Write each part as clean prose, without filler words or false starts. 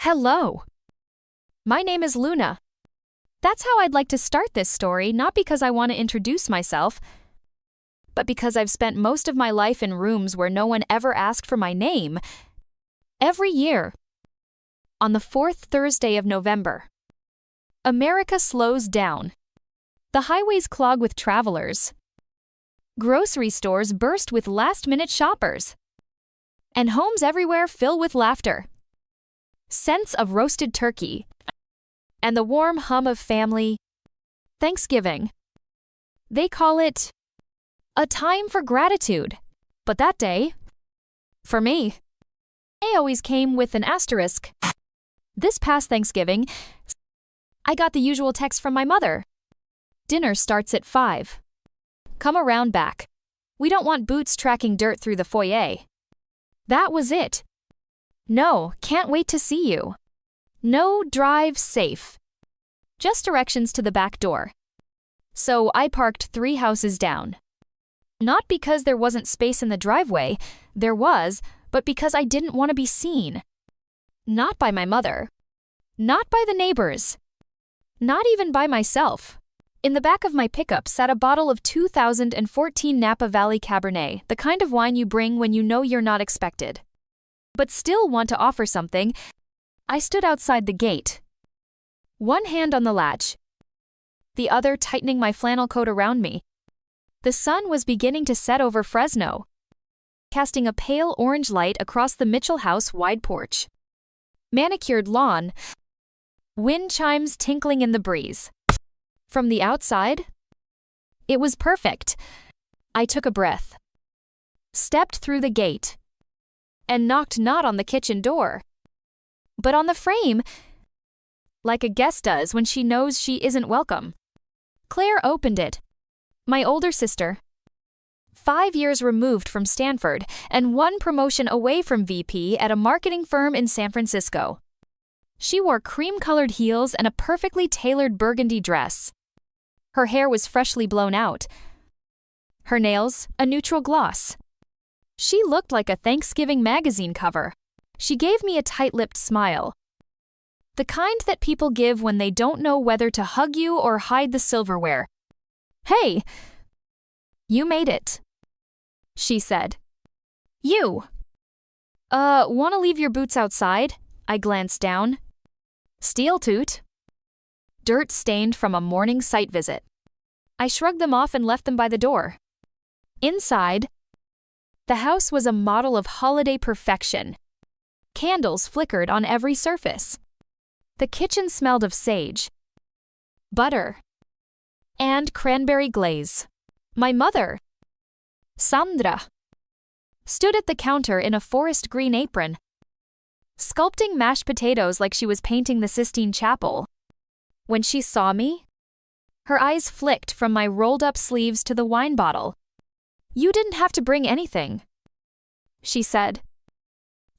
Hello. My name is Luna. That's how I'd like to start this story, not because I want to introduce myself, but because I've spent most of my life in rooms where no one ever asked for my name. Every year, on the fourth Thursday of November, America slows down. The highways clog with travelers. Grocery stores burst with last-minute shoppers. And homes everywhere fill with laughter. Scents of roasted turkey. And the warm hum of family. Thanksgiving. They call it a time for gratitude. But that day, for me, it always came with an asterisk. This past Thanksgiving, I got the usual text from my mother. Dinner starts at 5. Come around back. We don't want boots tracking dirt through the foyer. That was it. No, can't wait to see you. No, drive safe. Just directions to the back door. So I parked 3 houses down. Not because there wasn't space in the driveway, there was, but because I didn't want to be seen. Not by my mother. Not by the neighbors. Not even by myself. In the back of my pickup sat a bottle of 2014 Napa Valley Cabernet, the kind of wine you bring when you know you're not expected, but still want to offer something. I stood outside the gate, one hand on the latch, the other tightening my flannel coat around me. The sun was beginning to set over Fresno, casting a pale orange light across the Mitchell house wide porch. Manicured lawn, wind chimes tinkling in the breeze. From the outside, it was perfect. I took a breath, stepped through the gate, and knocked not on the kitchen door, but on the frame, like a guest does when she knows she isn't welcome. Claire opened it. My older sister, 5 years removed from Stanford and 1 promotion away from VP at a marketing firm in San Francisco. She wore cream-colored heels and a perfectly tailored burgundy dress. Her hair was freshly blown out. Her nails, a neutral gloss. She looked like a Thanksgiving magazine cover. She gave me a tight-lipped smile. The kind that people give when they don't know whether to hug you or hide the silverware. Hey! You made it, she said. You! Want to leave your boots outside? I glanced down. Steel toot. Dirt stained from a morning site visit. I shrugged them off and left them by the door. Inside, the house was a model of holiday perfection. Candles flickered on every surface. The kitchen smelled of sage, butter, and cranberry glaze. My mother, Sandra, stood at the counter in a forest green apron, sculpting mashed potatoes like she was painting the Sistine Chapel. When she saw me, her eyes flicked from my rolled-up sleeves to the wine bottle. You didn't have to bring anything, she said,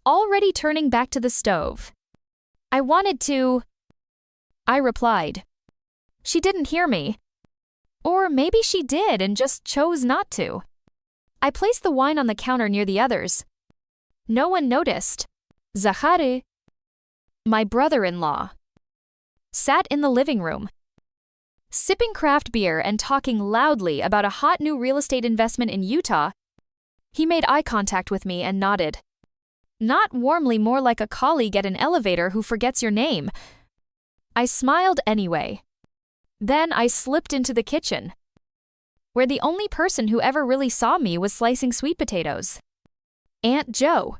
already turning back to the stove. I wanted to, I replied. She didn't hear me. Or maybe she did and just chose not to. I placed the wine on the counter near the others. No one noticed. Zachary, my brother-in-law, sat in the living room, sipping craft beer and talking loudly about a hot new real estate investment in Utah. He made eye contact with me and nodded. Not warmly, more like a colleague at an elevator who forgets your name. I smiled anyway. Then I slipped into the kitchen, where the only person who ever really saw me was slicing sweet potatoes. Aunt Jo,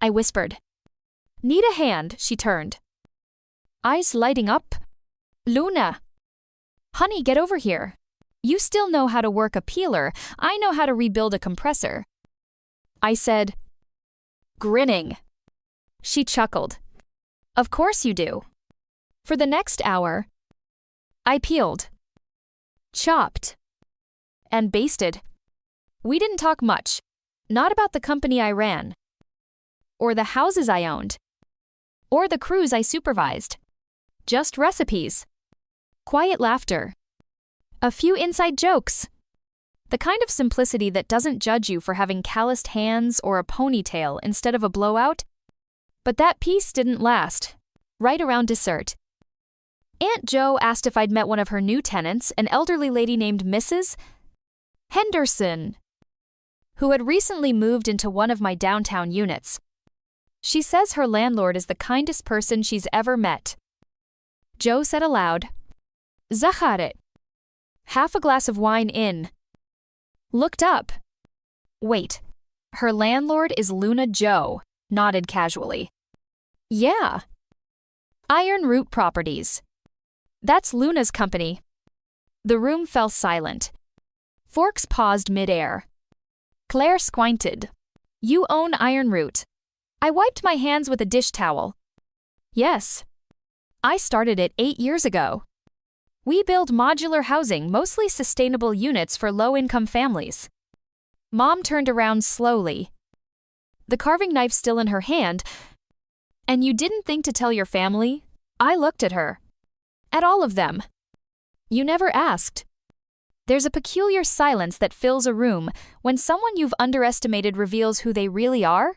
I whispered. Need a hand, she turned, eyes lighting up. Luna. Honey, get over here. You still know how to work a peeler. I know how to rebuild a compressor, I said, grinning. She chuckled. Of course you do. For the next hour, I peeled, chopped, and basted. We didn't talk much. Not about the company I ran, or the houses I owned, or the crews I supervised. Just recipes, quiet laughter, a few inside jokes. The kind of simplicity that doesn't judge you for having calloused hands or a ponytail instead of a blowout, But that peace didn't last. Right around dessert, Aunt Jo asked if I'd met one of her new tenants, an elderly lady named Mrs. Henderson, who had recently moved into one of my downtown units. She says her landlord is the kindest person she's ever met. Jo said aloud, Scarlet. Half a glass of wine in. Looked up. Wait, her landlord is Luna Jo, nodded casually. Yeah. Iron Root Properties. That's Luna's company. The room fell silent. Forks paused mid-air. Claire squinted. You own Iron Root. I wiped my hands with a dish towel. Yes. I started it 8 years ago. We build modular housing, mostly sustainable units for low-income families. Mom turned around slowly, the carving knife still in her hand. And you didn't think to tell your family? I looked at her. At all of them. You never asked. There's a peculiar silence that fills a room when someone you've underestimated reveals who they really are.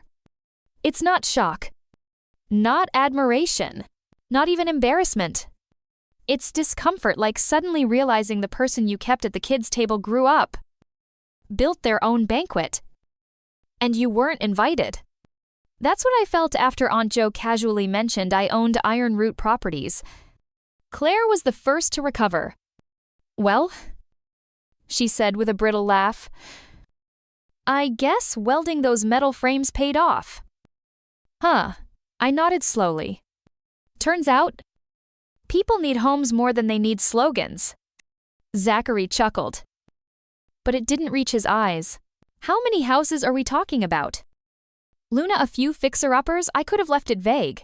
It's not shock. Not admiration. Not even embarrassment. It's discomfort, like suddenly realizing the person you kept at the kids' table grew up. Built their own banquet. And you weren't invited. That's what I felt after Aunt Jo casually mentioned I owned Iron Root Properties. Claire was the first to recover. Well, she said with a brittle laugh, I guess welding those metal frames paid off. Huh, I nodded slowly. Turns out, people need homes more than they need slogans. Zachary chuckled. But it didn't reach his eyes. How many houses are we talking about? Luna, a few fixer-uppers? I could have left it vague.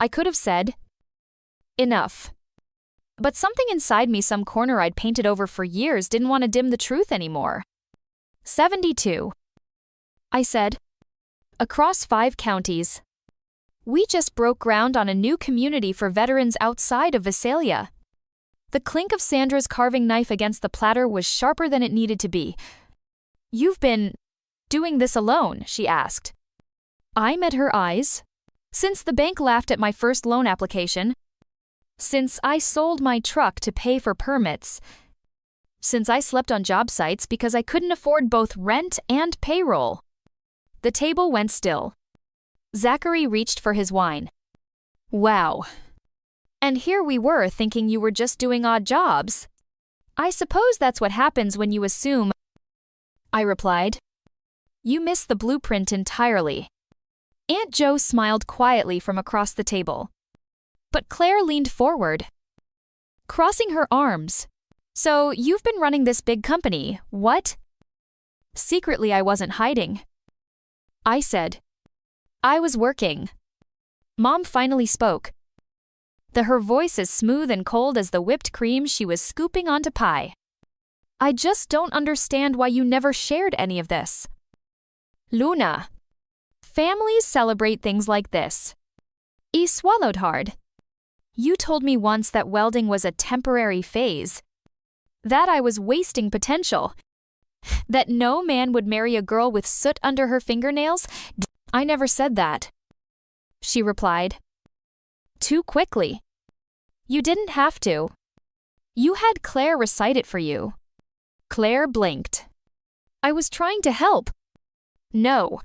I could have said, enough. But something inside me, some corner I'd painted over for years, didn't want to dim the truth anymore. 72. I said. Across 5 counties. We just broke ground on a new community for veterans outside of Visalia. The clink of Sandra's carving knife against the platter was sharper than it needed to be. You've been doing this alone, she asked. I met her eyes. Since the bank laughed at my first loan application. Since I sold my truck to pay for permits. Since I slept on job sites because I couldn't afford both rent and payroll. The table went still. Zachary reached for his wine. Wow. And here we were thinking you were just doing odd jobs. I suppose that's what happens when you assume. I replied. You missed the blueprint entirely. Aunt Jo smiled quietly from across the table. But Claire leaned forward, crossing her arms. So you've been running this big company, what? Secretly, I wasn't hiding. I said. I was working. Mom finally spoke. Her voice as smooth and cold as the whipped cream she was scooping onto pie. I just don't understand why you never shared any of this. Luna. Families celebrate things like this. He swallowed hard. You told me once that welding was a temporary phase. That I was wasting potential. That no man would marry a girl with soot under her fingernails. I never said that. She replied. Too quickly. You didn't have to. You had Claire recite it for you. Claire blinked. I was trying to help. No.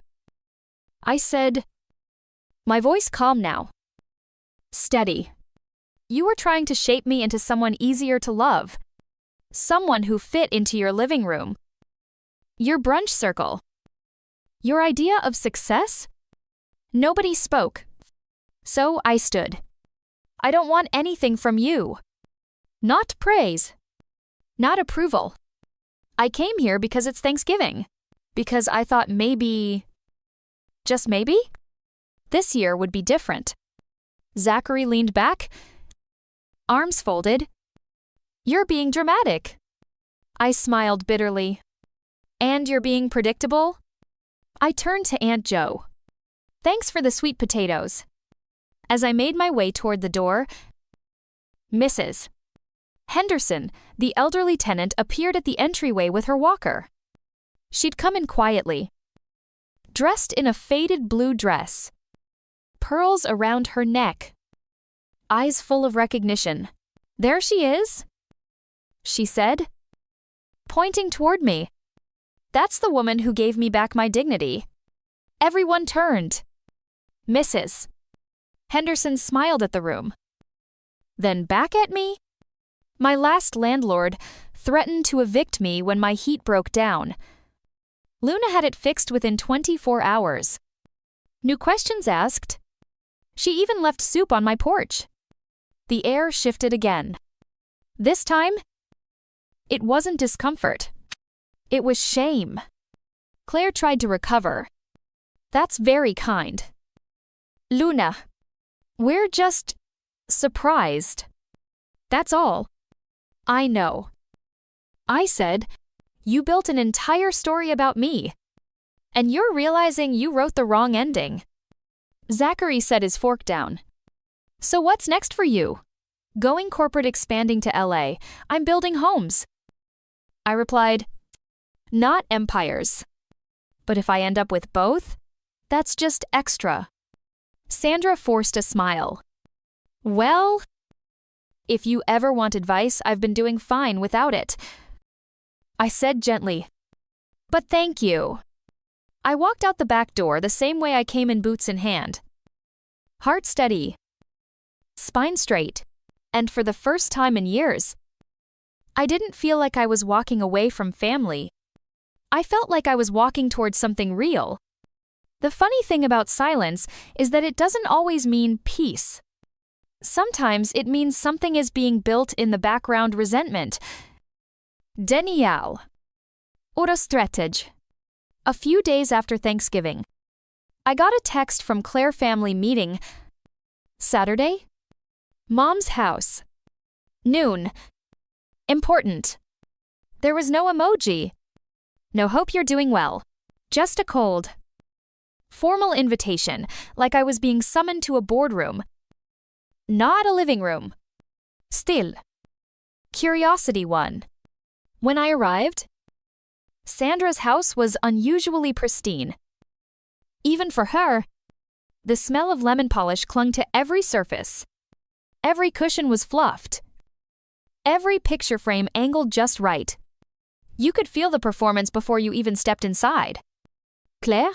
I said. My voice calm now. Steady. You were trying to shape me into someone easier to love. Someone who fit into your living room. Your brunch circle. Your idea of success? Nobody spoke. So I stood. I don't want anything from you. Not praise. Not approval. I came here because it's Thanksgiving. Because I thought maybe, just maybe, this year would be different. Zachary leaned back, arms folded. You're being dramatic. I smiled bitterly. And you're being predictable? I turned to Aunt Jo. Thanks for the sweet potatoes. As I made my way toward the door, Mrs. Henderson, the elderly tenant, appeared at the entryway with her walker. She'd come in quietly, dressed in a faded blue dress. pearls around her neck, eyes full of recognition. "There she is," she said, pointing toward me. "That's the woman who gave me back my dignity." Everyone turned. Mrs. Henderson smiled at the room. Then back at me? My last landlord threatened to evict me when my heat broke down. Luna had it fixed within 24 hours. New questions asked. She even left soup on my porch. The air shifted again. This time, it wasn't discomfort. It was shame. Claire tried to recover. "That's very kind." "Luna, we're just surprised. That's all." "I know." I said, "You built an entire story about me. And you're realizing you wrote the wrong ending." Zachary set his fork down. "So what's next for you?" "Going corporate, expanding to LA. I'm building homes." I replied, "Not empires. But if I end up with both, that's just extra." Sandra forced a smile. "Well, if you ever want advice, I've been doing fine without it," I said gently. "But thank you." I walked out the back door the same way I came in, boots in hand. Heart steady, spine straight, and for the first time in years, I didn't feel like I was walking away from family. I felt like I was walking towards something real. The funny thing about silence is that it doesn't always mean peace. Sometimes it means something is being built in the background. Resentment. Denial. Or a strategy. A few days after Thanksgiving, I got a text from Claire family meeting. Saturday? Mom's house. Noon. Important. There was no emoji. No hope you're doing well. Just a cold. Formal invitation, like I was being summoned to a boardroom. Not a living room. Still. Curiosity won. When I arrived, Sandra's house was unusually pristine. Even for her, the smell of lemon polish clung to every surface. Every cushion was fluffed. Every picture frame angled just right. You could feel the performance before you even stepped inside. Claire,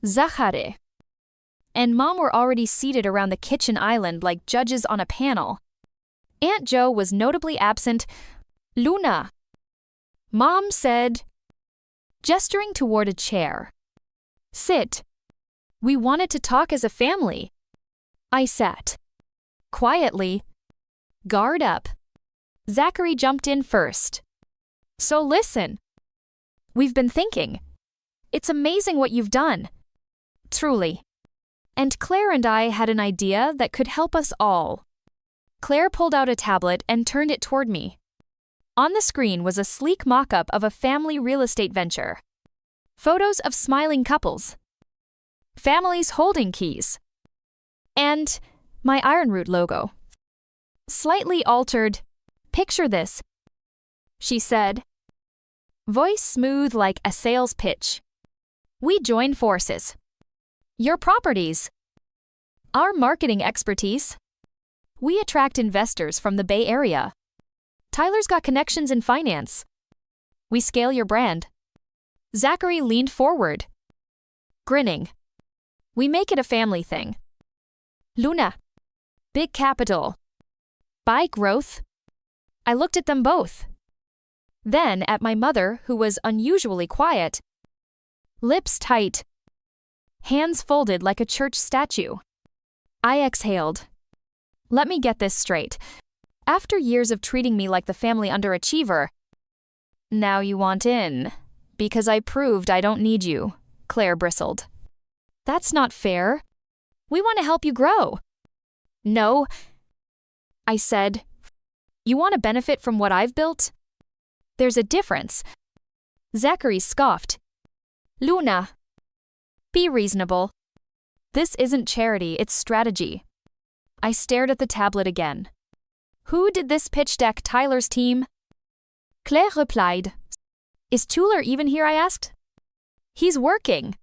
Zachary, and Mom were already seated around the kitchen island like judges on a panel. Aunt Jo was notably absent. "Luna," Mom said, gesturing toward a chair. "Sit. We wanted to talk as a family." I sat. Quietly. Guard up. Zachary jumped in first. "So listen. We've been thinking. It's amazing what you've done. Truly. And Claire and I had an idea that could help us all." Claire pulled out a tablet and turned it toward me. On the screen was a sleek mock-up of a family real estate venture. Photos of smiling couples. Families holding keys. And my Ironroot logo. Slightly altered. "Picture this," she said. Voice smooth like a sales pitch. "We join forces. Your properties. Our marketing expertise. We attract investors from the Bay Area. Tyler's got connections in finance. We scale your brand." Zachary leaned forward, grinning. "We make it a family thing. Luna. Big capital. Buy growth." I looked at them both. Then at my mother, who was unusually quiet. Lips tight. Hands folded like a church statue. I exhaled. Let me get this straight. After years of treating me like the family underachiever, now you want in, because I proved I don't need you, Claire bristled. That's not fair. We want to help you grow. No, I said. You want to benefit from what I've built? There's a difference. Zachary scoffed. Luna, be reasonable. This isn't charity, it's strategy. I stared at the tablet again. Who did this pitch deck? Tyler's team? Claire replied. Is Tuller even here? I asked. He's working,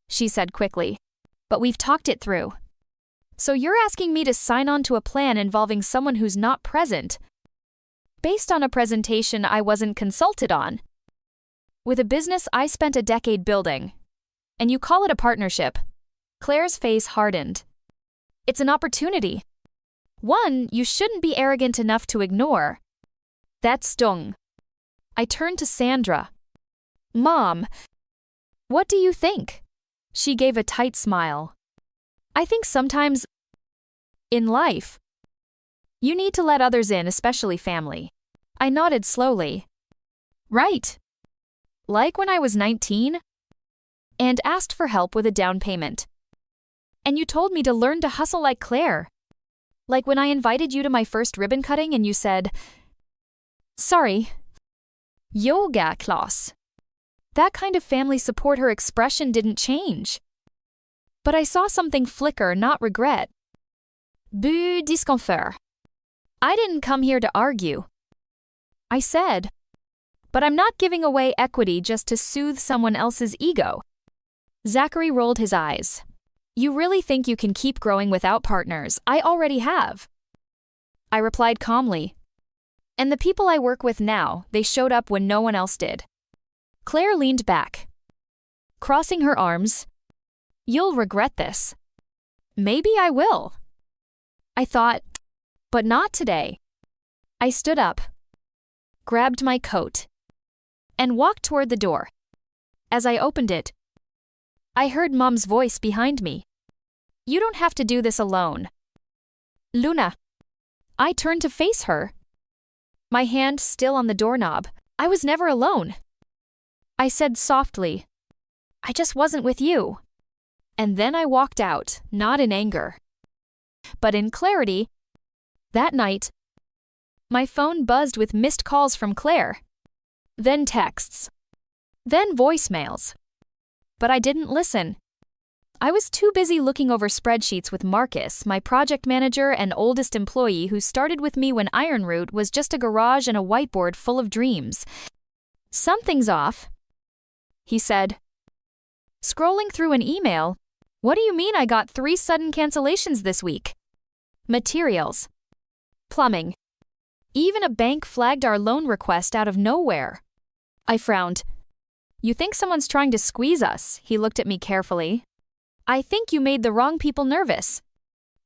she said quickly. but we've talked it through. So you're asking me to sign on to a plan involving someone who's not present, based on a presentation I wasn't consulted on, with a business I spent a decade building, and you call it a partnership? Claire's face hardened. It's an opportunity. One you shouldn't be arrogant enough to ignore. That stung. I turned to Sandra. Mom, what do you think? She gave a tight smile. I think sometimes, in life, you need to let others in, especially family. I nodded slowly. Right. Like when I was 19 and asked for help with a down payment. And you told me to learn to hustle like Claire. Like when I invited you to my first ribbon cutting and you said, sorry, yoga class. That kind of family support. Her expression didn't change. But I saw something flicker, not regret. Bu disconfort. I didn't come here to argue. I said, but I'm not giving away equity just to soothe someone else's ego. Zachary rolled his eyes. You really think you can keep growing without partners? I already have. I replied calmly. And the people I work with now, they showed up when no one else did. Claire leaned back, crossing her arms. You'll regret this. Maybe I will. I thought, but not today. I stood up, grabbed my coat, and walked toward the door. As I opened it, I heard Mom's voice behind me. You don't have to do this alone. Luna. I turned to face her, my hand still on the doorknob. I was never alone. I said softly, I just wasn't with you. And then I walked out, not in anger, but in clarity. That night, my phone buzzed with missed calls from Claire, then texts, then voicemails. But I didn't listen. I was too busy looking over spreadsheets with Marcus, my project manager and oldest employee who started with me when Ironroot was just a garage and a whiteboard full of dreams. Something's off, he said. Scrolling through an email. What do you mean I got 3 sudden cancellations this week? Materials. Plumbing. Even a bank flagged our loan request out of nowhere. I frowned. You think someone's trying to squeeze us? He looked at me carefully. I think you made the wrong people nervous.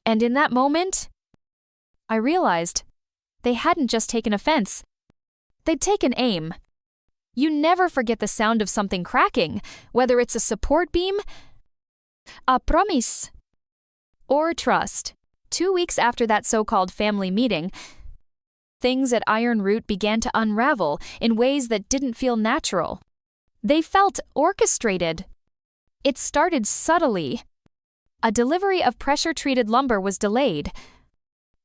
And in that moment, I realized they hadn't just taken offense. They'd taken aim. You never forget the sound of something cracking, whether it's a support beam, a promise, or trust. 2 weeks after that so-called family meeting, things at Ironroot began to unravel in ways that didn't feel natural. They felt orchestrated. It started subtly. A delivery of pressure-treated lumber was delayed.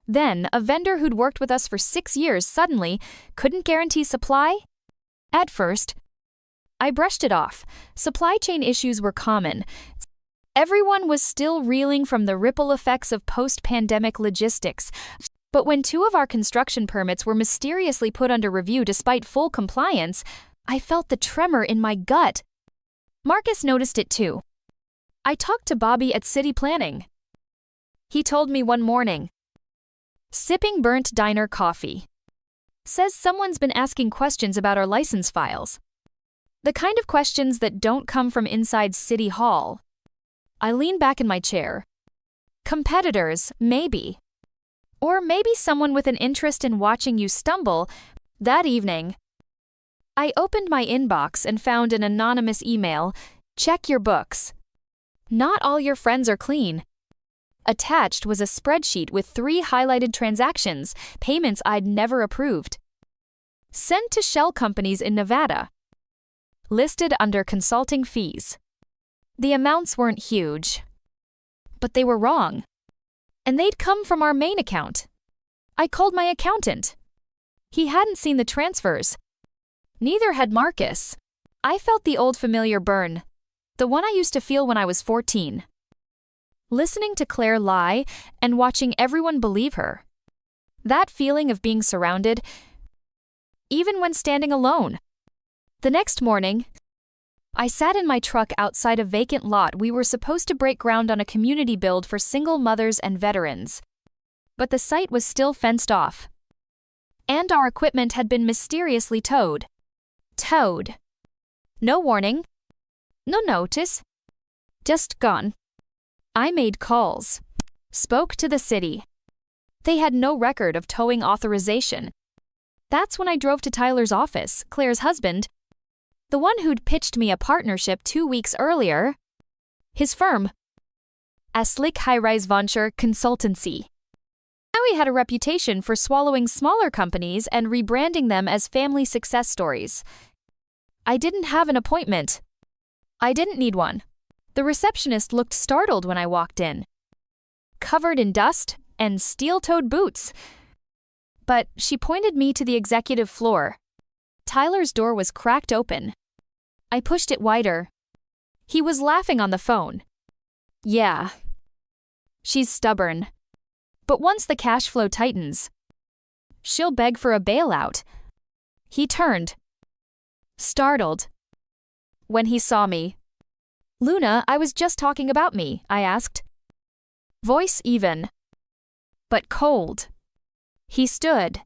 Then, a vendor who'd worked with us for 6 years suddenly couldn't guarantee supply. At first, I brushed it off. Supply chain issues were common. Everyone was still reeling from the ripple effects of post-pandemic logistics. But when 2 of our construction permits were mysteriously put under review despite full compliance, I felt the tremor in my gut. Marcus noticed it too. I talked to Bobby at City Planning. He told me one morning, sipping burnt diner coffee. Says someone's been asking questions about our license files. The kind of questions that don't come from inside City Hall. I leaned back in my chair. Competitors, maybe. Or maybe someone with an interest in watching you stumble. That evening, I opened my inbox and found an anonymous email. Check your books. Not all your friends are clean. Attached was a spreadsheet with 3 highlighted transactions, payments I'd never approved. Sent to shell companies in Nevada. Listed under consulting fees. The amounts weren't huge, but they were wrong. And they'd come from our main account. I called my accountant. He hadn't seen the transfers. Neither had Marcus. I felt the old familiar burn, the one I used to feel when I was 14. Listening to Claire lie and watching everyone believe her. That feeling of being surrounded, even when standing alone. The next morning, I sat in my truck outside a vacant lot. We were supposed to break ground on a community build for single mothers and veterans. But the site was still fenced off. And our equipment had been mysteriously towed. Towed. No warning. No notice. Just gone. I made calls. Spoke to the city. They had no record of towing authorization. That's when I drove to Tyler's office, Claire's husband, the one who'd pitched me a partnership 2 weeks earlier. His firm, a slick high-rise venture consultancy. Now he had a reputation for swallowing smaller companies and rebranding them as family success stories. I didn't have an appointment. I didn't need one. The receptionist looked startled when I walked in, covered in dust and steel-toed boots. But she pointed me to the executive floor. Tyler's door was cracked open. I pushed it wider. He was laughing on the phone. Yeah. She's stubborn. But once the cash flow tightens, she'll beg for a bailout. He turned, startled, when he saw me. Luna, I was just talking about me, I asked. Voice even, but cold. He stood,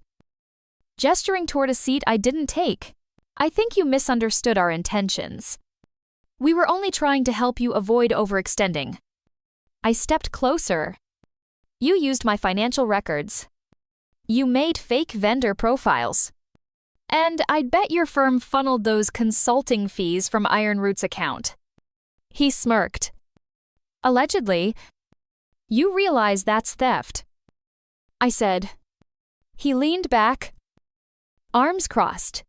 gesturing toward a seat I didn't take. I think you misunderstood our intentions. We were only trying to help you avoid overextending. I stepped closer. You used my financial records. You made fake vendor profiles. And I'd bet your firm funneled those consulting fees from Ironroot's account. He smirked. Allegedly. You realize that's theft. I said. He leaned back, arms crossed.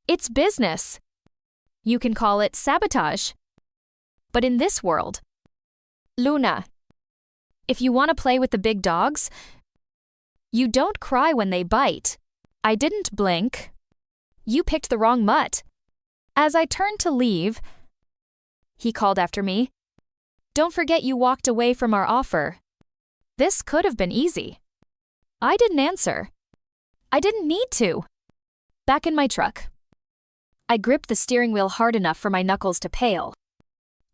It's business. You can call it sabotage. But in this world, Luna, if you want to play with the big dogs, you don't cry when they bite. I didn't blink. You picked the wrong mutt. As I turned to leave, he called after me. Don't forget you walked away from our offer. This could have been easy. I didn't answer. I didn't need to. Back in my truck, I gripped the steering wheel hard enough for my knuckles to pale.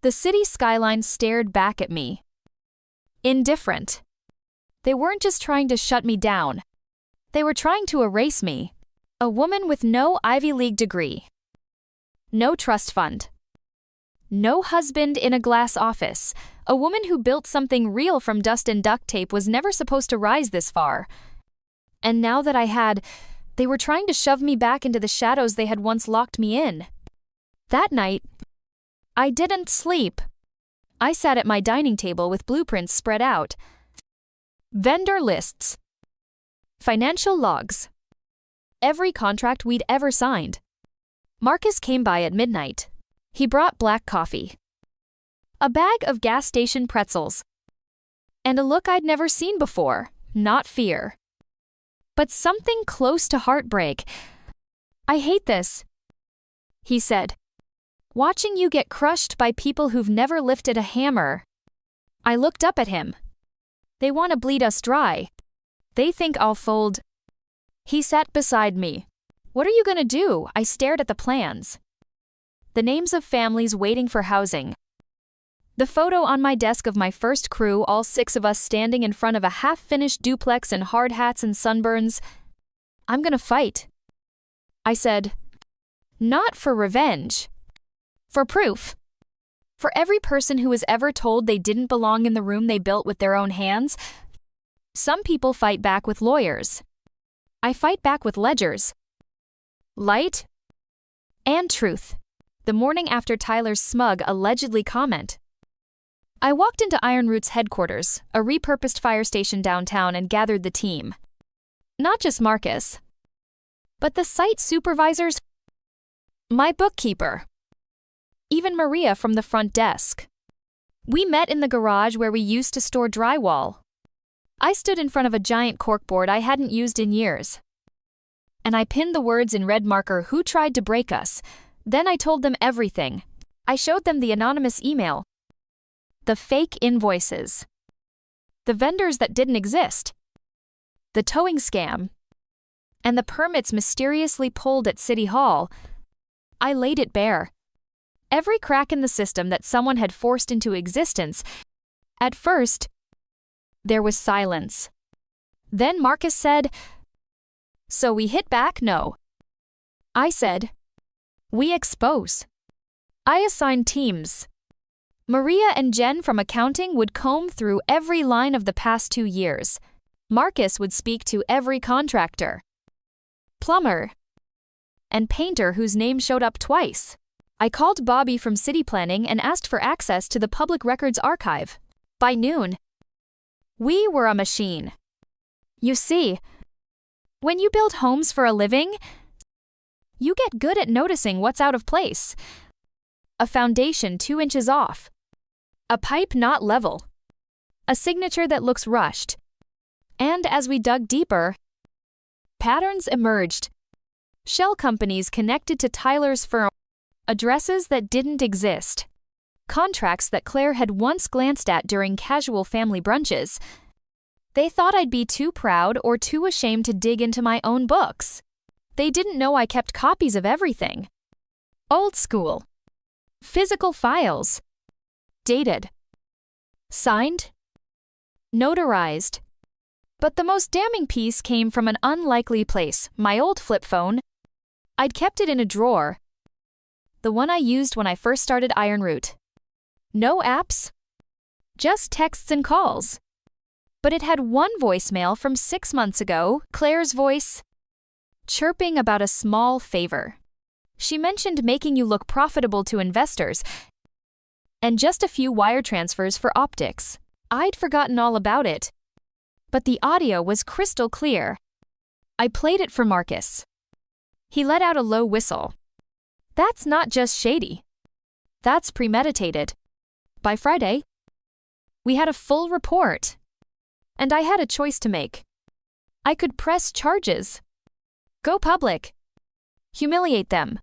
The city skyline stared back at me. Indifferent. They weren't just trying to shut me down. They were trying to erase me. A woman with no Ivy League degree. No trust fund. No husband in a glass office. A woman who built something real from dust and duct tape was never supposed to rise this far. And now that I had, they were trying to shove me back into the shadows they had once locked me in. That night, I didn't sleep. I sat at my dining table with blueprints spread out. Vendor lists. Financial logs. Every contract we'd ever signed. Marcus came by at midnight. He brought black coffee, a bag of gas station pretzels, and a look I'd never seen before, not fear, but something close to heartbreak. I hate this, he said. Watching you get crushed by people who've never lifted a hammer. I looked up at him. They want to bleed us dry. They think I'll fold. He sat beside me. What are you going to do? I stared at the plans. The names of families waiting for housing. The photo on my desk of my first crew, all 6 of us standing in front of a half-finished duplex in hard hats and sunburns. I'm gonna fight. I said, not for revenge. For proof. For every person who was ever told they didn't belong in the room they built with their own hands. Some people fight back with lawyers. I fight back with ledgers. Light and truth. The morning after Tyler's smug, allegedly comment. I walked into Ironroot's headquarters, a repurposed fire station downtown, and gathered the team. Not just Marcus, but the site supervisors, my bookkeeper, even Maria from the front desk. We met in the garage where we used to store drywall. I stood in front of a giant corkboard I hadn't used in years. And I pinned the words in red marker, "Who tried to break us?" Then I told them everything. I showed them the anonymous email, the fake invoices, the vendors that didn't exist, the towing scam, and the permits mysteriously pulled at City Hall. I laid it bare. every crack in the system that someone had forced into existence. At first, there was silence. Then Marcus said, "So we hit back, no?" I said, "We expose." I assigned teams. Maria and Jen from accounting would comb through every line of the past 2 years. Marcus would speak to every contractor, plumber, and painter whose name showed up twice. I called Bobby from City Planning and asked for access to the Public Records Archive. By noon, we were a machine. You see, when you build homes for a living, you get good at noticing what's out of place. A foundation 2 inches off. A pipe not level. A signature that looks rushed. And as we dug deeper, patterns emerged. Shell companies connected to Tyler's firm. Addresses that didn't exist. Contracts that Claire had once glanced at during casual family brunches. They thought I'd be too proud or too ashamed to dig into my own books. They didn't know I kept copies of everything. Old school. Physical files. Dated. Signed. Notarized. But the most damning piece came from an unlikely place, my old flip phone. I'd kept it in a drawer. The one I used when I first started Ironroot. No apps. Just texts and calls. But it had one voicemail from 6 months ago, Claire's voice, chirping about a small favor. She mentioned making you look profitable to investors, and just a few wire transfers for optics. I'd forgotten all about it. But the audio was crystal clear. I played it for Marcus. He let out a low whistle. That's not just shady. That's premeditated. By Friday, we had a full report. And I had a choice to make. I could press charges. Go public. Humiliate them.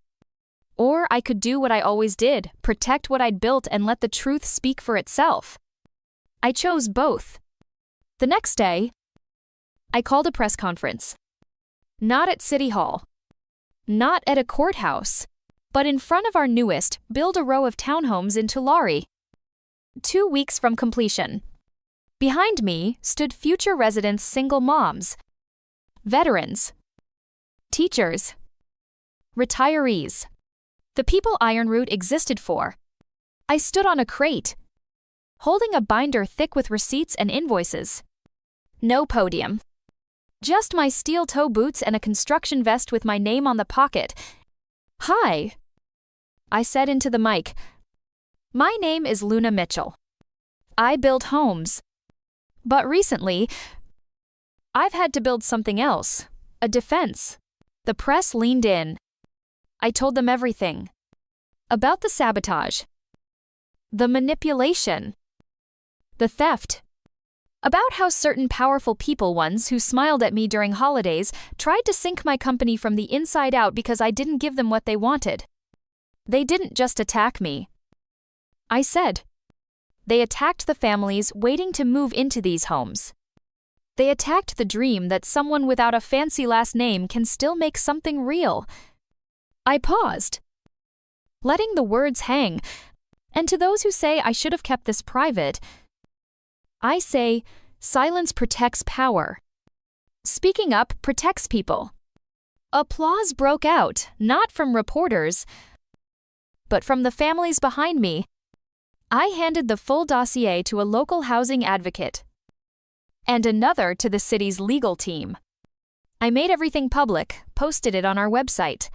Or I could do what I always did, protect what I'd built and let the truth speak for itself. I chose both. The next day, I called a press conference. Not at City Hall. Not at a courthouse. But in front of our newest, build a row of townhomes in Tulare. 2 weeks from completion. Behind me stood future residents' single moms, veterans, teachers, retirees, the people Ironroot existed for. I stood on a crate, holding a binder thick with receipts and invoices. No podium. Just my steel toe boots and a construction vest with my name on the pocket. "Hi," I said into the mic. "My name is Luna Mitchell. I build homes. But recently, I've had to build something else, a defense." The press leaned in. I told them everything. About the sabotage. The manipulation. The theft. About how certain powerful people once who smiled at me during holidays tried to sink my company from the inside out because I didn't give them what they wanted. They didn't just attack me. I said. They attacked the families waiting to move into these homes. They attacked the dream that someone without a fancy last name can still make something real. I paused, letting the words hang, and to those who say I should have kept this private, I say silence protects power. Speaking up protects people. Applause broke out, not from reporters, but from the families behind me. I handed the full dossier to a local housing advocate and another to the city's legal team. I made everything public, posted it on our website,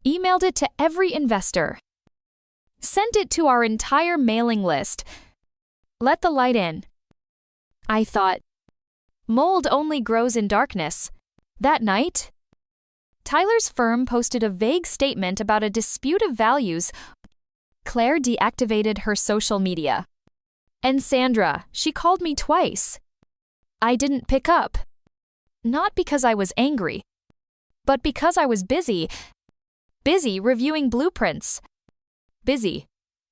emailed it to every investor, sent it to our entire mailing list. Let the light in. I thought, mold only grows in darkness. That night, Tyler's firm posted a vague statement about a dispute of values. Claire deactivated her social media. And Sandra, she called me twice. I didn't pick up. Not because I was angry, but because I was busy. Busy reviewing blueprints. Busy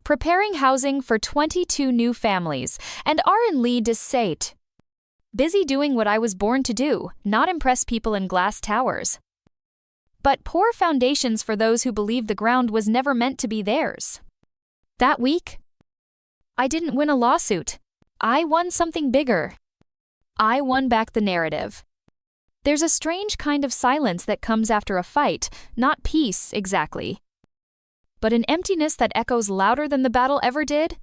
preparing housing for 22 new families and are in lead to Sate. Busy doing what I was born to do, not impress people in glass towers. but poor foundations for those who believe the ground was never meant to be theirs. That week, I didn't win a lawsuit. I won something bigger. I won back the narrative. There's a strange kind of silence that comes after a fight, not peace exactly, but an emptiness that echoes louder than the battle ever did.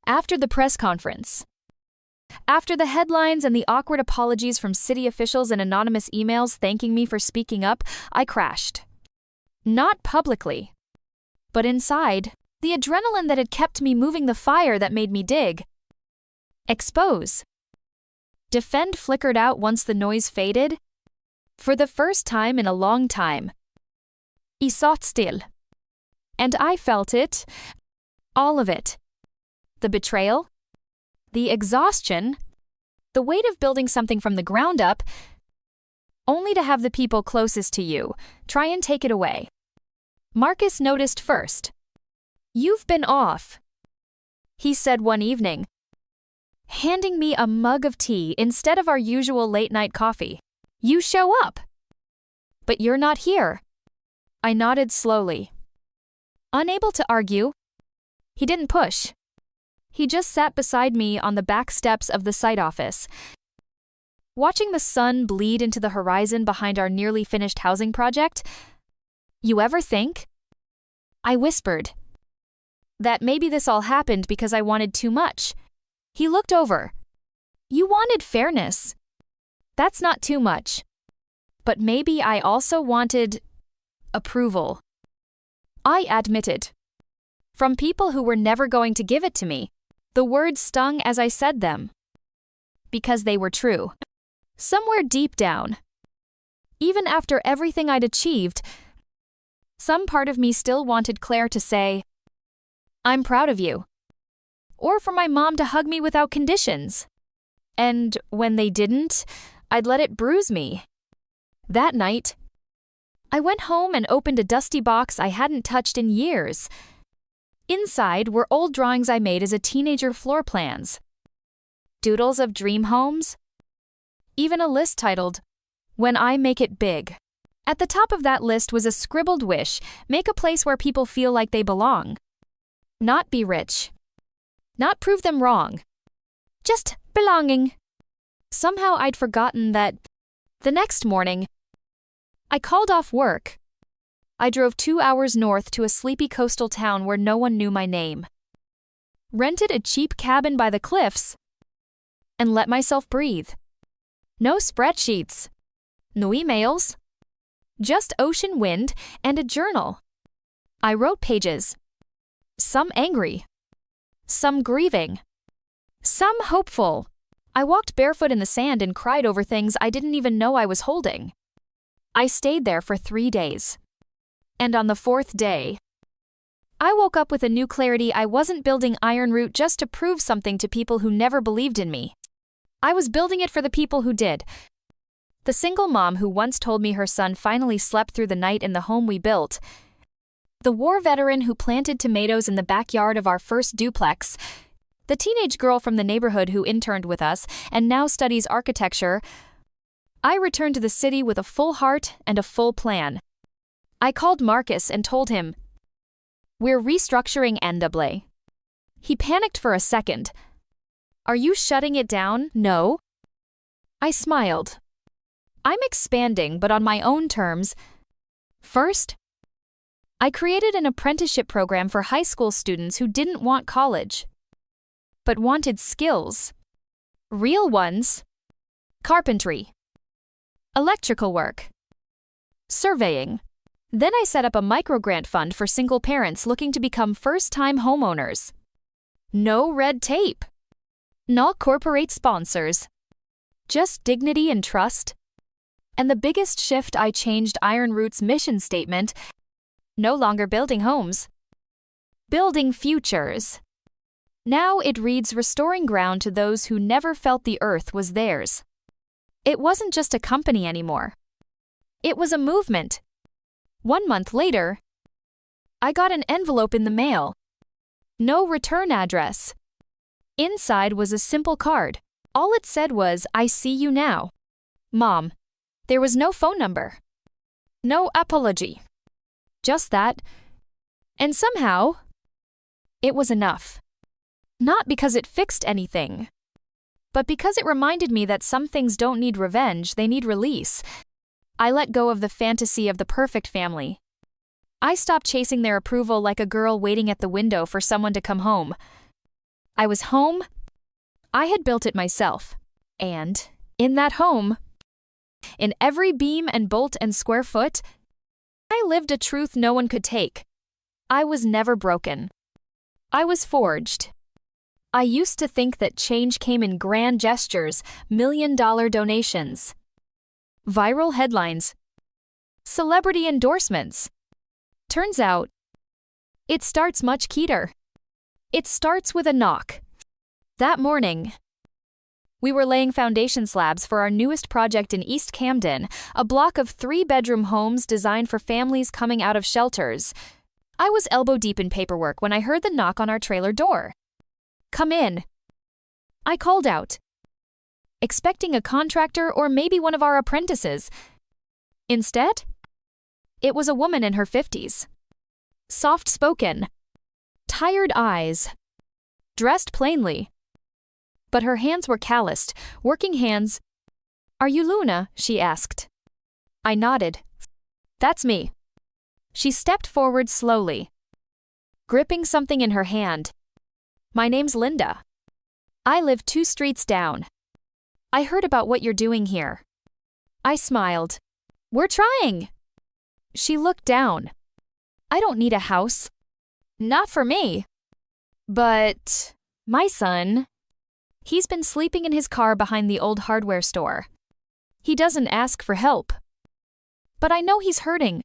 After the press conference, after the headlines and the awkward apologies from city officials and anonymous emails thanking me for speaking up, I crashed. Not publicly, but inside, the adrenaline that had kept me moving, the fire that made me dig. Expose. Defend flickered out once the noise faded. For the first time in a long time. I satt still. And I felt it. All of it. The betrayal. The exhaustion. The weight of building something from the ground up, only to have the people closest to you try and take it away. Marcus noticed first. "You've been off," he said one evening, handing me a mug of tea instead of our usual late-night coffee. "You show up, but you're not here." I nodded slowly. Unable to argue, he didn't push. He just sat beside me on the back steps of the site office, watching the sun bleed into the horizon behind our nearly finished housing project. "You ever think," I whispered, "that maybe this all happened because I wanted too much?" He looked over. "You wanted fairness. That's not too much. But maybe I also wanted approval." I admitted. From people who were never going to give it to me. The words stung as I said them. Because they were true. Somewhere deep down, even after everything I'd achieved, some part of me still wanted Claire to say, "I'm proud of you." Or for my mom to hug me without conditions. And when they didn't, I'd let it bruise me. That night, I went home and opened a dusty box I hadn't touched in years. Inside were old drawings I made as a teenager, floor plans, doodles of dream homes, even a list titled, "When I Make It Big." At the top of that list was a scribbled wish: make a place where people feel like they belong. Not be rich. Not prove them wrong. Just belonging. Somehow I'd forgotten that. The next morning, I called off work. I drove 2 hours north to a sleepy coastal town where no one knew my name. Rented a cheap cabin by the cliffs and let myself breathe. No spreadsheets. No emails. Just ocean wind and a journal. I wrote pages. Some angry. Some grieving. Some hopeful. I walked barefoot in the sand and cried over things I didn't even know I was holding. I stayed there for 3 days. And on the 4th day, I woke up with a new clarity. I wasn't building Iron Root just to prove something to people who never believed in me. I was building it for the people who did. The single mom who once told me her son finally slept through the night in the home we built. The war veteran who planted tomatoes in the backyard of our first duplex. The teenage girl from the neighborhood who interned with us and now studies architecture. I returned to the city with a full heart and a full plan. I called Marcus and told him, "We're restructuring NAA." He panicked for a second. "Are you shutting it down?" "No." I smiled. "I'm expanding, but on my own terms. First, I created an apprenticeship program for high school students who didn't want college, but wanted skills. Real ones. Carpentry. Electrical work. Surveying. Then I set up a microgrant fund for single parents looking to become first-time homeowners. No red tape. No corporate sponsors. Just dignity and trust. And the biggest shift, I changed Iron Root's mission statement. No longer building homes. Building futures. Now it reads, restoring ground to those who never felt the earth was theirs. It wasn't just a company anymore. It was a movement. 1 month later, I got an envelope in the mail. No return address. Inside was a simple card. All it said was, "I see you now." Mom. There was no phone number. No apology. Just that. And somehow, it was enough. Not because it fixed anything, but because it reminded me that some things don't need revenge, they need release. I let go of the fantasy of the perfect family. I stopped chasing their approval like a girl waiting at the window for someone to come home. I was home. I had built it myself. And, in that home, in every beam and bolt and square foot, I lived a truth no one could take. I was never broken. I was forged. I used to think that change came in grand gestures, million-dollar donations, viral headlines, celebrity endorsements. Turns out, it starts much keener. It starts with a knock. That morning, we were laying foundation slabs for our newest project in East Camden, a block of 3-bedroom homes designed for families coming out of shelters. I was elbow-deep in paperwork when I heard the knock on our trailer door. "Come in," I called out, expecting a contractor or maybe one of our apprentices. Instead, it was a woman in her 50s. Soft-spoken, tired eyes, dressed plainly. But her hands were calloused, working hands. "Are you Luna?" she asked. I nodded. "That's me." She stepped forward slowly, gripping something in her hand. "My name's Linda. I live 2 streets down. I heard about what you're doing here." I smiled. "We're trying." She looked down. "I don't need a house. Not for me. But my son, he's been sleeping in his car behind the old hardware store. He doesn't ask for help. But I know he's hurting.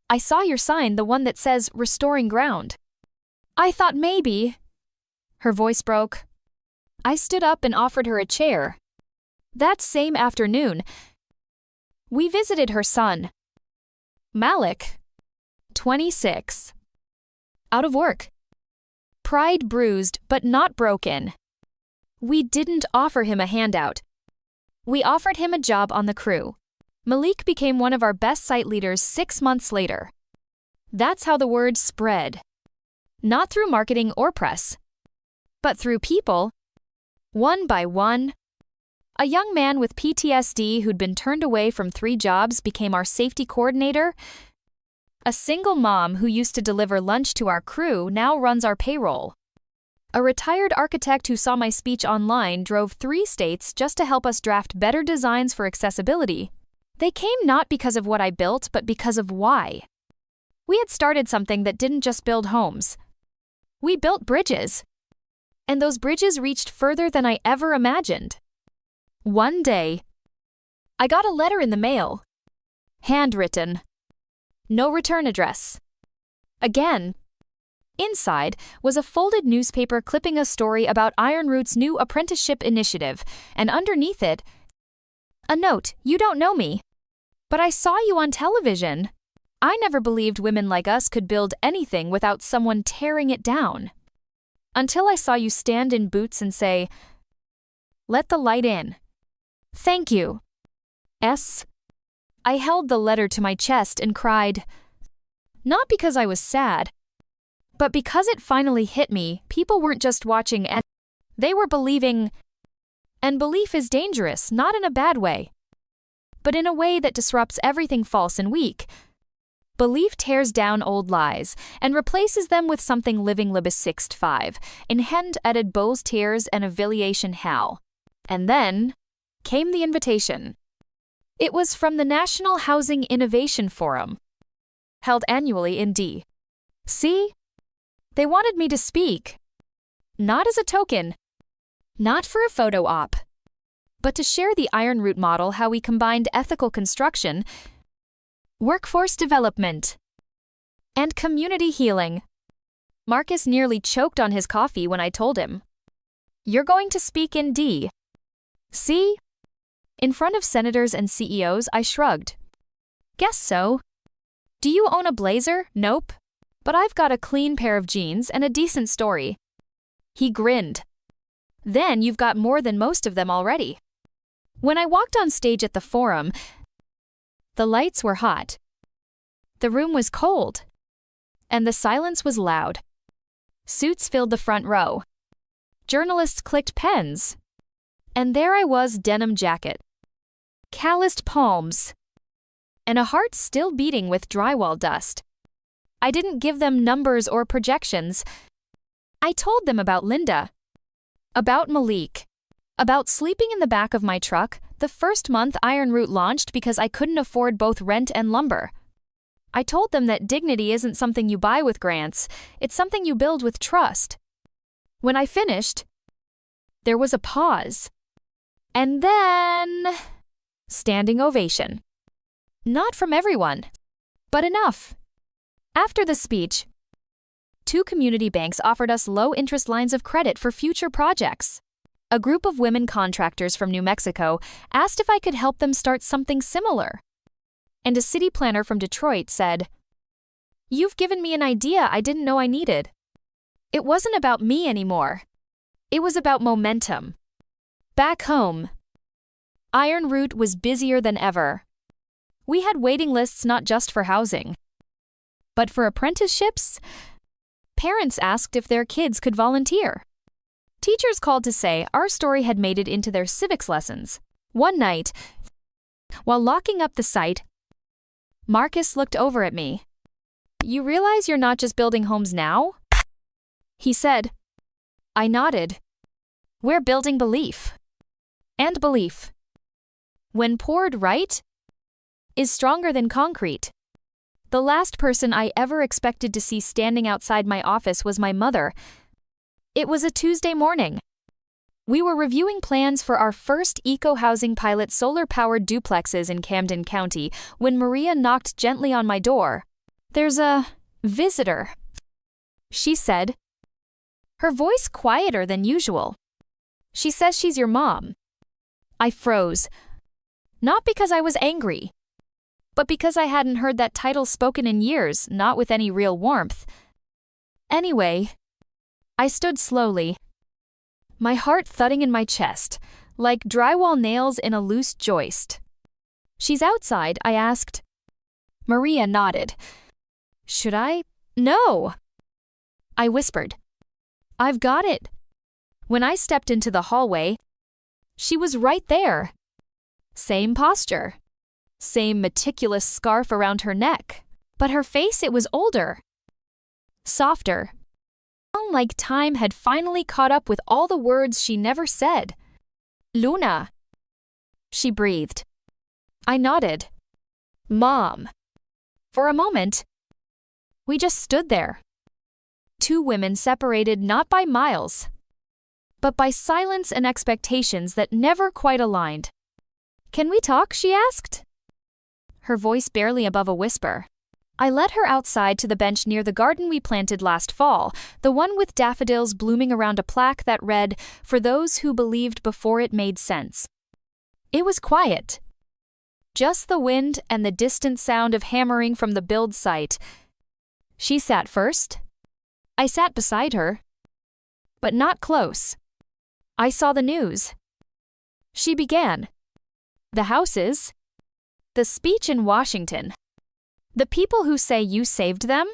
I saw your sign, the one that says Restoring Ground. I thought maybe..." Her voice broke. I stood up and offered her a chair. That same afternoon, we visited her son, Malik, 26. Out of work. Pride bruised, but not broken. We didn't offer him a handout. We offered him a job on the crew. Malik became one of our best site leaders 6 months later. That's how the word spread. Not through marketing or press, but through people. One by one, a young man with PTSD who'd been turned away from 3 jobs became our safety coordinator. A single mom who used to deliver lunch to our crew now runs our payroll. A retired architect who saw my speech online drove 3 states just to help us draft better designs for accessibility. They came not because of what I built, but because of why. We had started something that didn't just build homes. We built bridges. And those bridges reached further than I ever imagined. One day, I got a letter in the mail. Handwritten. No return address. Again. Inside was a folded newspaper clipping a story about Ironroot's new apprenticeship initiative, and underneath it, a note: "You don't know me, but I saw you on television. I never believed women like us could build anything without someone tearing it down. Until I saw you stand in boots and say, 'Let the light in.' Thank you. S." I held the letter to my chest and cried. Not because I was sad, but because it finally hit me. People weren't just watching, and they were believing. And belief is dangerous, not in a bad way, but in a way that disrupts everything false and weak. Belief tears down old lies and replaces them with something living. Libis 65, in Hend added Bowes tears and affiliation how. And then came the invitation. It was from the National Housing Innovation Forum, held annually in D.C. They wanted me to speak, not as a token, not for a photo op, but to share the Ironroot model, how we combined ethical construction, workforce development, and community healing. Marcus nearly choked on his coffee when I told him, "You're going to speak in D.C.?" In front of senators and CEOs, I shrugged. "Guess so." "Do you own a blazer?" "Nope. But I've got a clean pair of jeans and a decent story." He grinned. "Then you've got more than most of them already." When I walked on stage at the forum, the lights were hot. The room was cold. And the silence was loud. Suits filled the front row. Journalists clicked pens. And there I was, denim jacket. Calloused palms. And a heart still beating with drywall dust. I didn't give them numbers or projections. I told them about Linda. About Malik. About sleeping in the back of my truck the first month Iron Root launched because I couldn't afford both rent and lumber. I told them that dignity isn't something you buy with grants, it's something you build with trust. When I finished, there was a pause. And then, standing ovation. Not from everyone, but enough. After the speech, 2 community banks offered us low-interest lines of credit for future projects. A group of women contractors from New Mexico asked if I could help them start something similar. And a city planner from Detroit said, "You've given me an idea I didn't know I needed." It wasn't about me anymore. It was about momentum. Back home, Iron Root was busier than ever. We had waiting lists not just for housing, but for apprenticeships. Parents asked if their kids could volunteer. Teachers called to say our story had made it into their civics lessons. One night, while locking up the site, Marcus looked over at me. "You realize you're not just building homes now?" He said. I nodded. "We're building belief. And belief, when poured right, is stronger than concrete." The last person I ever expected to see standing outside my office was my mother. It was a Tuesday morning. We were reviewing plans for our first eco-housing pilot solar-powered duplexes in Camden County when Maria knocked gently on my door. "There's a visitor," she said, her voice quieter than usual. "She says she's your mom." I froze. Not because I was angry, but because I hadn't heard that title spoken in years, not with any real warmth. Anyway, I stood slowly, my heart thudding in my chest, like drywall nails in a loose joist. "She's outside," I asked. Maria nodded. "Should I?" "No," I whispered. "I've got it." When I stepped into the hallway, she was right there. Same posture. Same meticulous scarf around her neck. But her face, it was older. Softer. Like time had finally caught up with all the words she never said. "Luna," she breathed. I nodded. "Mom." For a moment, we just stood there. 2 women separated not by miles, but by silence and expectations that never quite aligned. "Can we talk?" she asked. Her voice barely above a whisper. I led her outside to the bench near the garden we planted last fall, the one with daffodils blooming around a plaque that read, "For those who believed before it made sense." It was quiet. Just the wind and the distant sound of hammering from the build site. She sat first. I sat beside her. But not close. I saw the news. She began. The houses. The speech in Washington. The people who say you saved them?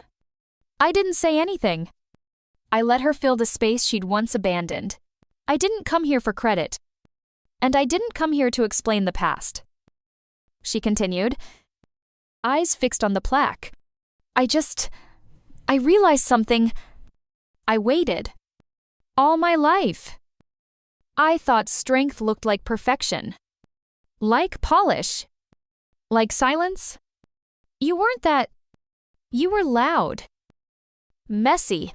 I didn't say anything. I let her fill the space she'd once abandoned. I didn't come here for credit. And I didn't come here to explain the past. She continued, eyes fixed on the plaque. I realized something. I waited. All my life. I thought strength looked like perfection. Like polish. Like silence. You weren't that. You were loud. Messy.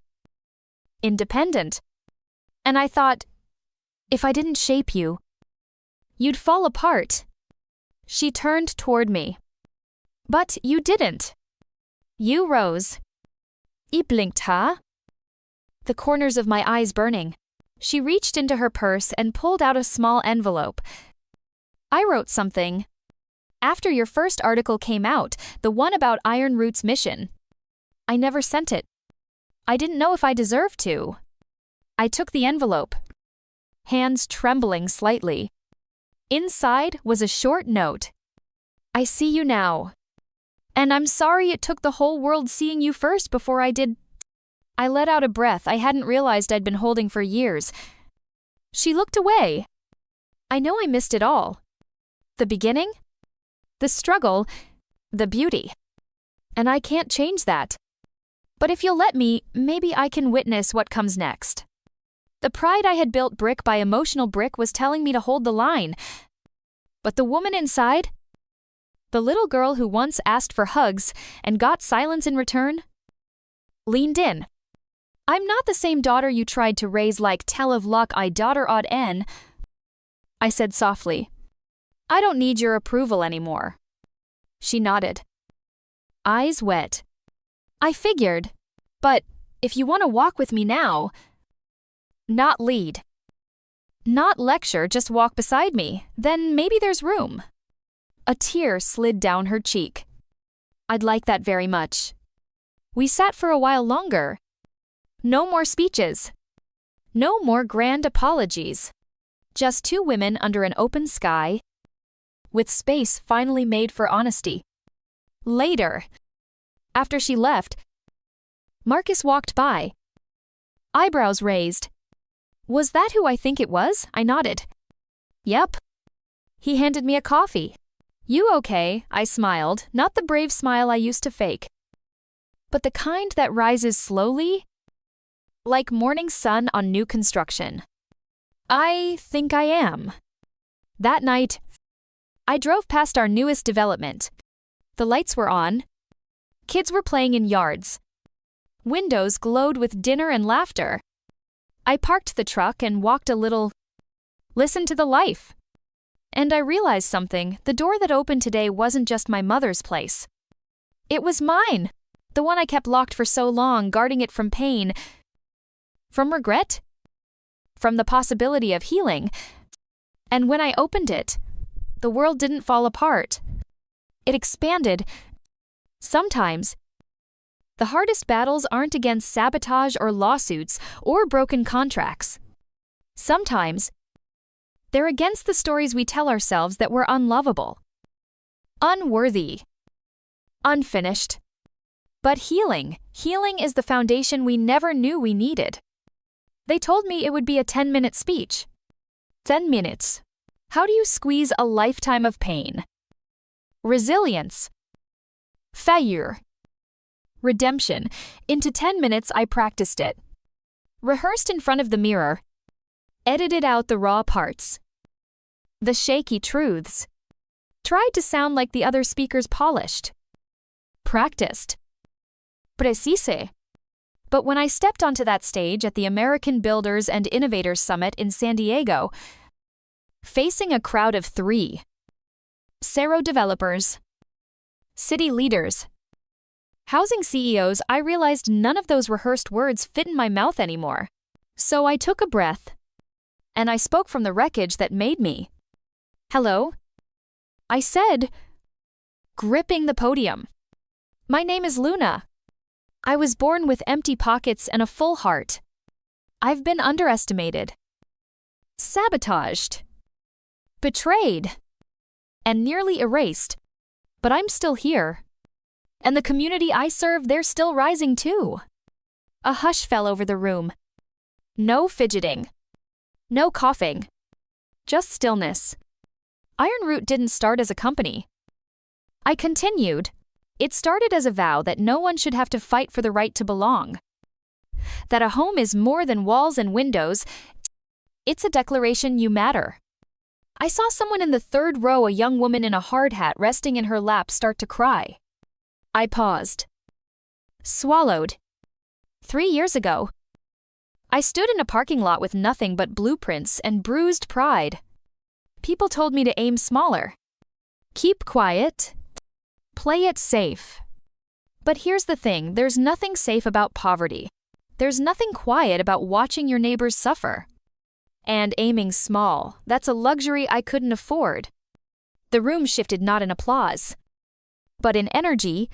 Independent. And I thought, if I didn't shape you, you'd fall apart. She turned toward me. But you didn't. You rose. I blinked, huh? The corners of my eyes burning. She reached into her purse and pulled out a small envelope. I wrote something. After your first article came out, the one about Iron Root's mission. I never sent it. I didn't know if I deserved to. I took the envelope. Hands trembling slightly. Inside was a short note. I see you now. And I'm sorry it took the whole world seeing you first before I did. I let out a breath I hadn't realized I'd been holding for years. She looked away. I know I missed it all. The beginning, the struggle, the beauty. And I can't change that. But if you'll let me, maybe I can witness what comes next. The pride I had built brick by emotional brick was telling me to hold the line. But the woman inside, the little girl who once asked for hugs and got silence in return, leaned in. I'm not the same daughter you tried to raise like tell of luck I daughter odd n, I said softly. I don't need your approval anymore. She nodded. Eyes wet. I figured, but if you want to walk with me now, not lead. Not lecture, just walk beside me, then maybe there's room. A tear slid down her cheek. I'd like that very much. We sat for a while longer. No more speeches. No more grand apologies. Just two women under an open sky, with space finally made for honesty. Later, after she left, Marcus walked by. Eyebrows raised. Was that who I think it was? I nodded. Yep. He handed me a coffee. You okay? I smiled, not the brave smile I used to fake, but the kind that rises slowly, like morning sun on new construction. I think I am. That night, I drove past our newest development. The lights were on. Kids were playing in yards. Windows glowed with dinner and laughter. I parked the truck and walked a little, listened to the life. And I realized something. The door that opened today wasn't just my mother's place. It was mine. The one I kept locked for so long, guarding it from pain, from regret, from the possibility of healing. And when I opened it, the world didn't fall apart. It expanded. Sometimes, the hardest battles aren't against sabotage or lawsuits or broken contracts. Sometimes, they're against the stories we tell ourselves that we're unlovable, unworthy, unfinished. But healing is the foundation we never knew we needed. They told me it would be a 10-minute speech. 10 minutes. How do you squeeze a lifetime of pain? Resilience. Failure. Redemption. Into 10 minutes I practiced it. Rehearsed in front of the mirror. Edited out the raw parts. The shaky truths. Tried to sound like the other speakers polished. Practiced. Precise. But when I stepped onto that stage at the American Builders and Innovators Summit in San Diego, facing a crowd of 3, Cerro developers, city leaders, housing CEOs, I realized none of those rehearsed words fit in my mouth anymore. So I took a breath, and I spoke from the wreckage that made me. Hello? I said, gripping the podium. My name is Luna. I was born with empty pockets and a full heart. I've been underestimated, sabotaged, betrayed, and nearly erased. But I'm still here. And the community I serve, they're still rising too. A hush fell over the room. No fidgeting. No coughing. Just stillness. Iron Root didn't start as a company. I continued. It started as a vow that no one should have to fight for the right to belong. That a home is more than walls and windows. It's a declaration you matter. I saw someone in the third row, a young woman in a hard hat resting in her lap, start to cry. I paused. Swallowed. 3 years ago, I stood in a parking lot with nothing but blueprints and bruised pride. People told me to aim smaller. Keep quiet. Play it safe. But here's the thing, there's nothing safe about poverty. There's nothing quiet about watching your neighbors suffer. And aiming small, that's a luxury I couldn't afford. The room shifted not in applause, but in energy.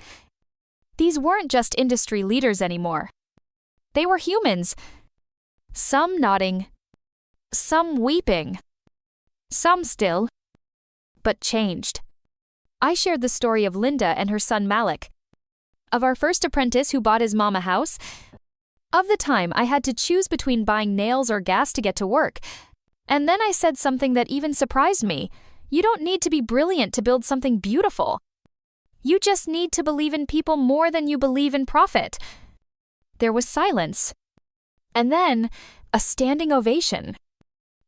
These weren't just industry leaders anymore. They were humans. Some nodding, some weeping, some still, but changed. I shared the story of Linda and her son Malik, of our first apprentice who bought his mom a house, of the time I had to choose between buying nails or gas to get to work. And then I said something that even surprised me. You don't need to be brilliant to build something beautiful. You just need to believe in people more than you believe in profit. There was silence. And then, a standing ovation.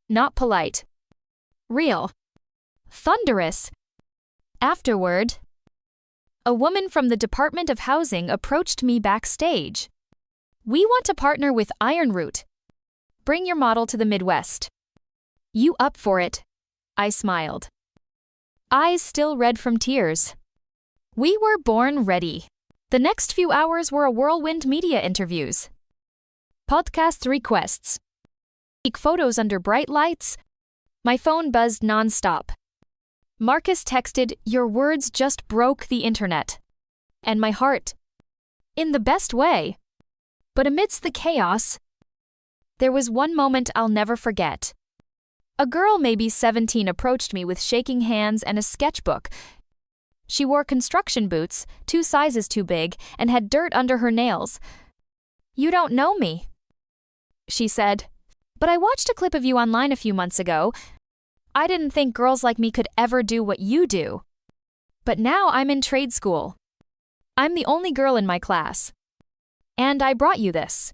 Not polite. Real. Thunderous. Afterward, a woman from the Department of Housing approached me backstage. We want to partner with Ironroot. Bring your model to the Midwest. You up for it? I smiled. Eyes still red from tears. We were born ready. The next few hours were a whirlwind media interviews. Podcast requests. Take photos under bright lights. My phone buzzed nonstop. Marcus texted, "Your words just broke the internet." And my heart. In the best way. But amidst the chaos, there was one moment I'll never forget. A girl maybe 17 approached me with shaking hands and a sketchbook. She wore construction boots, 2 sizes too big, and had dirt under her nails. "You don't know me," she said, "but I watched a clip of you online a few months ago. I didn't think girls like me could ever do what you do. But now I'm in trade school. I'm the only girl in my class. And I brought you this."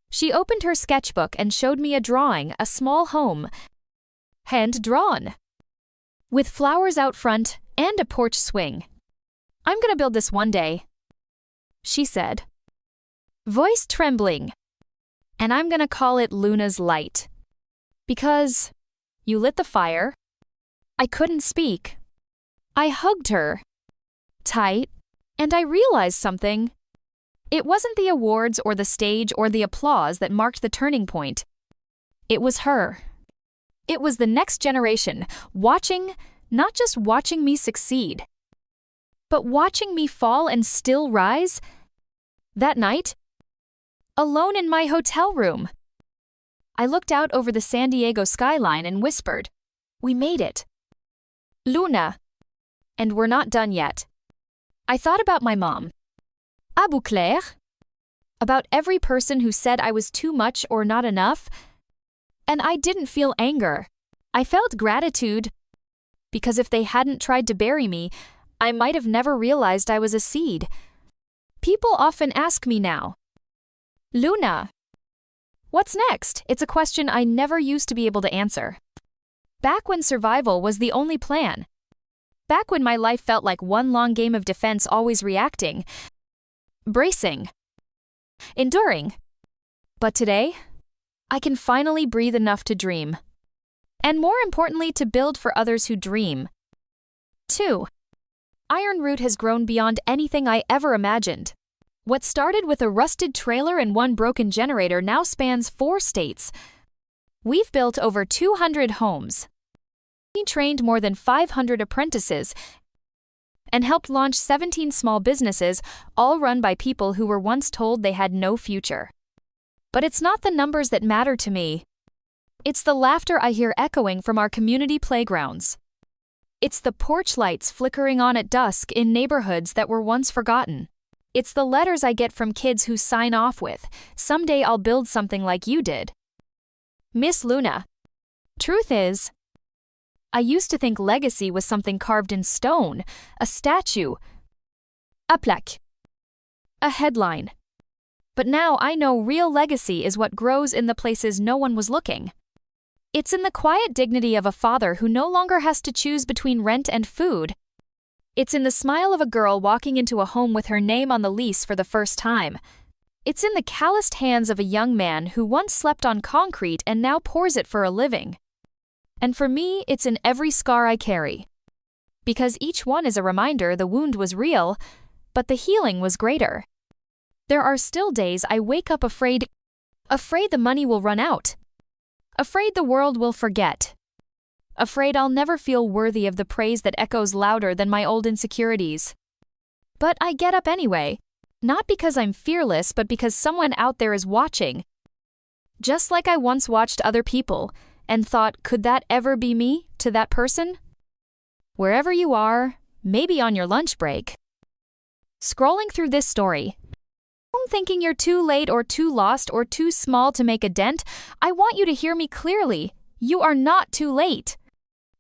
She opened her sketchbook and showed me a drawing, a small home. Hand-drawn. With flowers out front and a porch swing. "I'm gonna build this one day," she said, voice trembling. "And I'm gonna call it Luna's Light. Because you lit the fire." I couldn't speak. I hugged her. Tight. And I realized something. It wasn't the awards or the stage or the applause that marked the turning point. It was her. It was the next generation, watching, not just watching me succeed, but watching me fall and still rise. That night, alone in my hotel room, I looked out over the San Diego skyline and whispered, "We made it. Luna. And we're not done yet." I thought about my mom. Abu Claire. About every person who said I was too much or not enough. And I didn't feel anger. I felt gratitude. Because if they hadn't tried to bury me, I might have never realized I was a seed. People often ask me now, "Luna, what's next?" It's a question I never used to be able to answer. Back when survival was the only plan. Back when my life felt like one long game of defense, always reacting, bracing, enduring. But today, I can finally breathe enough to dream. And more importantly, to build for others who dream. 2. Ironroot has grown beyond anything I ever imagined. What started with a rusted trailer and one broken generator now spans 4 states. We've built over 200 homes. We trained more than 500 apprentices and helped launch 17 small businesses, all run by people who were once told they had no future. But it's not the numbers that matter to me. It's the laughter I hear echoing from our community playgrounds. It's the porch lights flickering on at dusk in neighborhoods that were once forgotten. It's the letters I get from kids who sign off with, "Someday I'll build something like you did." Miss Luna. Truth is, I used to think legacy was something carved in stone, a statue, a plaque, a headline. But now I know real legacy is what grows in the places no one was looking. It's in the quiet dignity of a father who no longer has to choose between rent and food. It's in the smile of a girl walking into a home with her name on the lease for the first time. It's in the calloused hands of a young man who once slept on concrete and now pours it for a living. And for me, it's in every scar I carry. Because each one is a reminder the wound was real, but the healing was greater. There are still days I wake up afraid the money will run out. Afraid the world will forget. Afraid I'll never feel worthy of the praise that echoes louder than my old insecurities. But I get up anyway, not because I'm fearless, but because someone out there is watching. Just like I once watched other people and thought, could that ever be me, to that person? Wherever you are, maybe on your lunch break. Scrolling through this story, thinking you're too late or too lost or too small to make a dent, I want you to hear me clearly. You are not too late.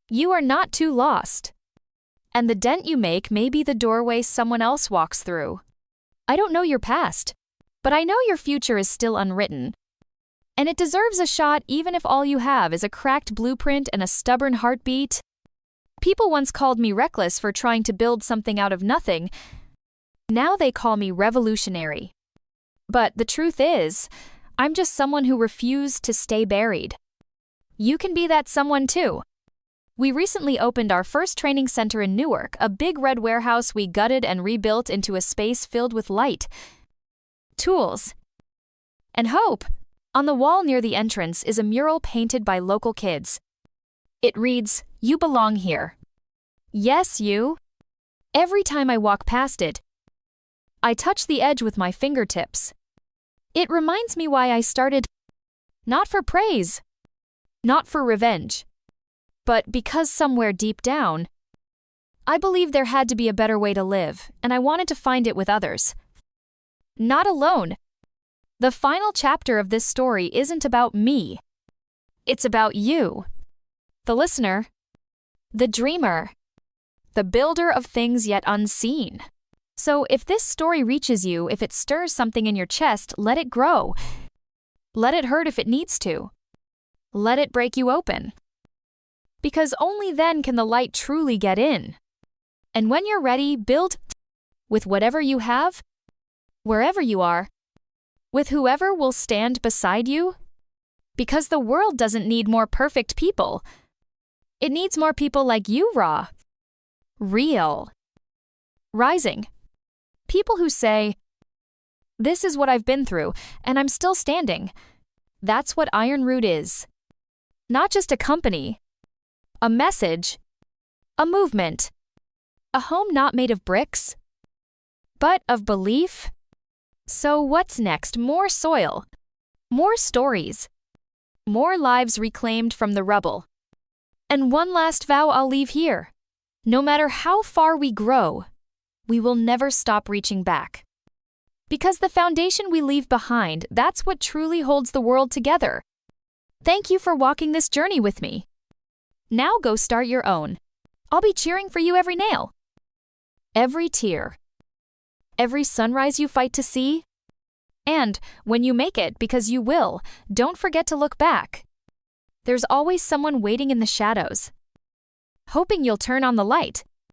You are not too lost. And the dent you make may be the doorway someone else walks through. I don't know your past, but I know your future is still unwritten. And it deserves a shot even if all you have is a cracked blueprint and a stubborn heartbeat. People once called me reckless for trying to build something out of nothing. Now they call me revolutionary. But the truth is, I'm just someone who refused to stay buried. You can be that someone too. We recently opened our first training center in Newark, a big red warehouse we gutted and rebuilt into a space filled with light, tools, and hope. On the wall near the entrance is a mural painted by local kids. It reads, "You belong here." Yes, you. Every time I walk past it, I touch the edge with my fingertips. It reminds me why I started. Not for praise, not for revenge, but because somewhere deep down, I believed there had to be a better way to live, and I wanted to find it with others. Not alone. The final chapter of this story isn't about me. It's about you, the listener, the dreamer, the builder of things yet unseen. So if this story reaches you, if it stirs something in your chest, let it grow. Let it hurt if it needs to. Let it break you open. Because only then can the light truly get in. And when you're ready, build with whatever you have, wherever you are, with whoever will stand beside you. Because the world doesn't need more perfect people. It needs more people like you, raw, real, rising. People who say, "This is what I've been through, and I'm still standing." That's what Ironroot is. Not just a company, a message, a movement, a home not made of bricks, but of belief. So what's next? More soil, more stories, more lives reclaimed from the rubble. And one last vow I'll leave here. No matter how far we grow, we will never stop reaching back. Because the foundation we leave behind, that's what truly holds the world together. Thank you for walking this journey with me. Now go start your own. I'll be cheering for you every nail, every tear, every sunrise you fight to see. And when you make it, because you will, don't forget to look back. There's always someone waiting in the shadows, hoping you'll turn on the light.